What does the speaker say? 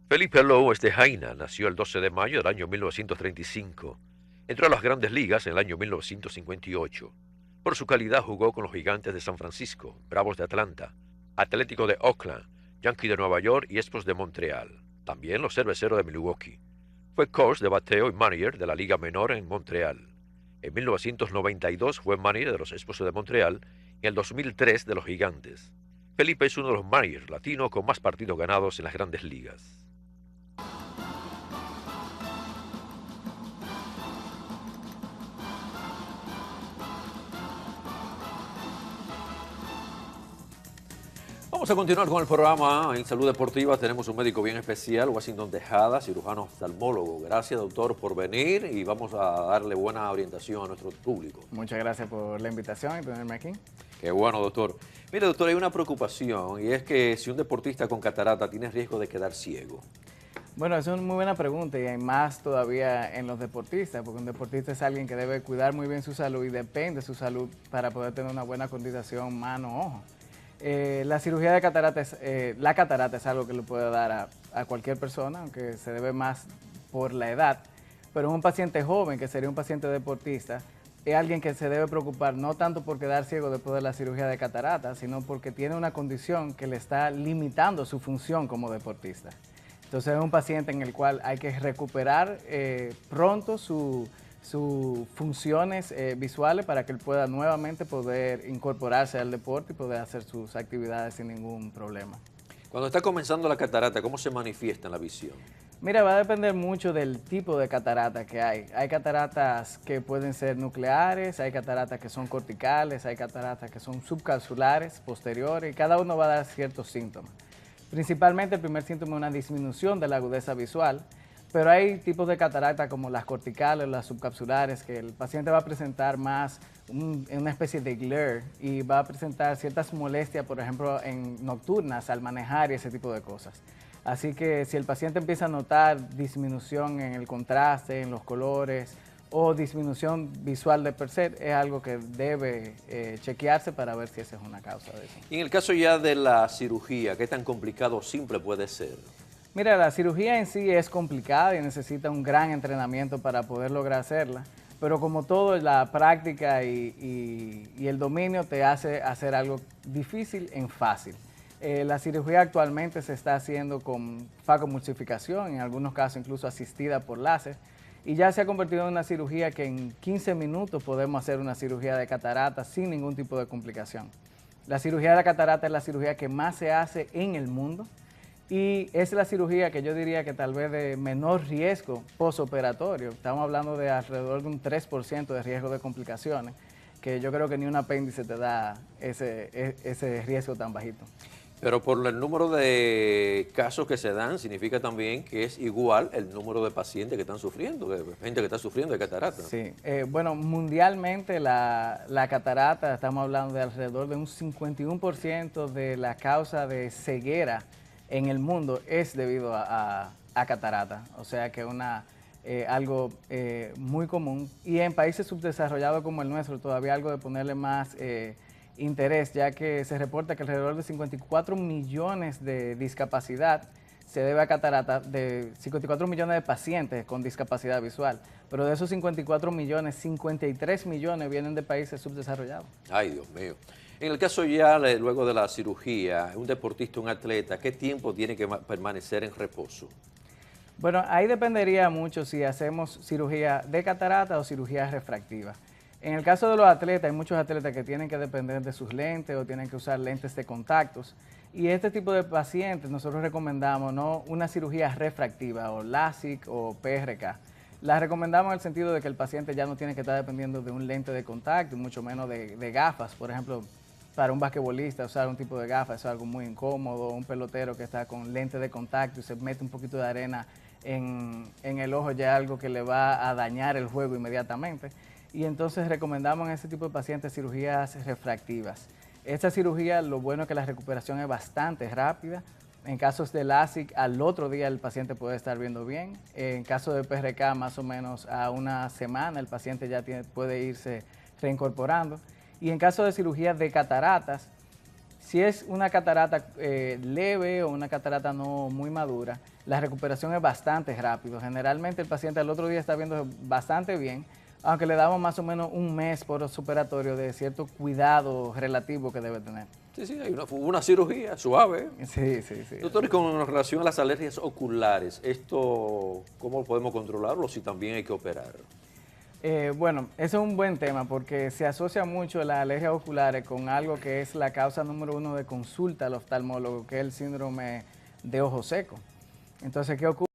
Felipe Alou es de Jaina, nació el 12 de mayo del año 1935. Entró a las grandes ligas en el año 1958. Por su calidad jugó con los Gigantes de San Francisco, Bravos de Atlanta, Atlético de Oakland, Yankees de Nueva York y Expos de Montreal. También los Cerveceros de Milwaukee. Fue coach de bateo y manager de la Liga Menor en Montreal. En 1992 fue manager de los Expos de Montreal y en el 2003 de los Gigantes. Felipe es uno de los managers latinos con más partidos ganados en las grandes ligas. Vamos a continuar con el programa. En Salud Deportiva tenemos un médico bien especial, Washington Tejada, cirujano oftalmólogo. Gracias, doctor, por venir y vamos a darle buena orientación a nuestro público. Muchas gracias por la invitación y tenerme aquí. Qué bueno, doctor. Mire, doctor, hay una preocupación y es que si un deportista con catarata tiene riesgo de quedar ciego. Bueno, es una muy buena pregunta y hay más todavía en los deportistas, porque un deportista es alguien que debe cuidar muy bien su salud y depende de su salud para poder tener una buena coordinación mano-ojo. La cirugía de catarata la catarata es algo que le puede dar a cualquier persona, aunque se debe más por la edad, pero en un paciente joven, que sería un paciente deportista, es alguien que se debe preocupar no tanto por quedar ciego después de la cirugía de catarata, sino porque tiene una condición que le está limitando su función como deportista. Entonces es un paciente en el cual hay que recuperar pronto sus funciones visuales para que él pueda nuevamente poder incorporarse al deporte y poder hacer sus actividades sin ningún problema. Cuando está comenzando la catarata, ¿cómo se manifiesta en la visión? Mira, va a depender mucho del tipo de catarata que hay. Hay cataratas que pueden ser nucleares, hay cataratas que son corticales, hay cataratas que son subcapsulares, posteriores, y cada uno va a dar ciertos síntomas. Principalmente el primer síntoma es una disminución de la agudeza visual, pero hay tipos de catarata como las corticales, las subcapsulares, que el paciente va a presentar más una especie de glare y va a presentar ciertas molestias, por ejemplo, en nocturnas al manejar y ese tipo de cosas. Así que si el paciente empieza a notar disminución en el contraste, en los colores o disminución visual de per se, es algo que debe chequearse para ver si esa es una causa de eso. Y en el caso ya de la cirugía, ¿qué tan complicado o simple puede ser? Mira, la cirugía en sí es complicada y necesita un gran entrenamiento para poder lograr hacerla, pero como todo, la práctica y el dominio te hace hacer algo difícil en fácil. La cirugía actualmente se está haciendo con facomulsificación, en algunos casos incluso asistida por láser, y ya se ha convertido en una cirugía que en 15 minutos podemos hacer una cirugía de catarata sin ningún tipo de complicación. La cirugía de la catarata es la cirugía que más se hace en el mundo y es la cirugía que yo diría que tal vez de menor riesgo postoperatorio. Estamos hablando de alrededor de un 3% de riesgo de complicaciones, que yo creo que ni un apéndice te da ese riesgo tan bajito. Pero por el número de casos que se dan, significa también que es igual el número de pacientes que están sufriendo, de gente que está sufriendo de catarata. Sí, bueno, mundialmente la catarata, estamos hablando de alrededor de un 51% de la causa de ceguera en el mundo es debido a catarata, o sea que algo muy común. Y en países subdesarrollados como el nuestro, todavía algo de ponerle más interés, ya que se reporta que alrededor de 54 millones de discapacidad se debe a catarata, de 54 millones de pacientes con discapacidad visual, pero de esos 54 millones, 53 millones vienen de países subdesarrollados. Ay, Dios mío. En el caso ya luego de la cirugía, un deportista, un atleta, ¿qué tiempo tiene que permanecer en reposo? Bueno, ahí dependería mucho si hacemos cirugía de catarata o cirugía refractiva. En el caso de los atletas, hay muchos atletas que tienen que depender de sus lentes o tienen que usar lentes de contactos. Y este tipo de pacientes nosotros recomendamos no una cirugía refractiva o LASIK o PRK. La recomendamos en el sentido de que el paciente ya no tiene que estar dependiendo de un lente de contacto, mucho menos de gafas. Por ejemplo, para un basquetbolista usar un tipo de gafas es algo muy incómodo. Un pelotero que está con lente de contacto y se mete un poquito de arena en el ojo ya es algo que le va a dañar el juego inmediatamente. Y entonces recomendamos en este tipo de pacientes cirugías refractivas. Esta cirugía, lo bueno es que la recuperación es bastante rápida. En casos de LASIK, al otro día el paciente puede estar viendo bien. En caso de PRK, más o menos a una semana el paciente ya puede irse reincorporando. Y en caso de cirugía de cataratas, si es una catarata leve o una catarata no muy madura, la recuperación es bastante rápido. Generalmente el paciente al otro día está viendo bastante bien, aunque le damos más o menos un mes postoperatorio de cierto cuidado relativo que debe tener. Sí, sí, hay una cirugía suave. Sí, sí, sí. Doctor, y con relación a las alergias oculares, ¿esto cómo podemos controlarlo si también hay que operar? Bueno, eso es un buen tema porque se asocia mucho las alergias oculares con algo que es la causa número 1 de consulta al oftalmólogo, que es el síndrome de ojo seco. Entonces, ¿qué ocurre?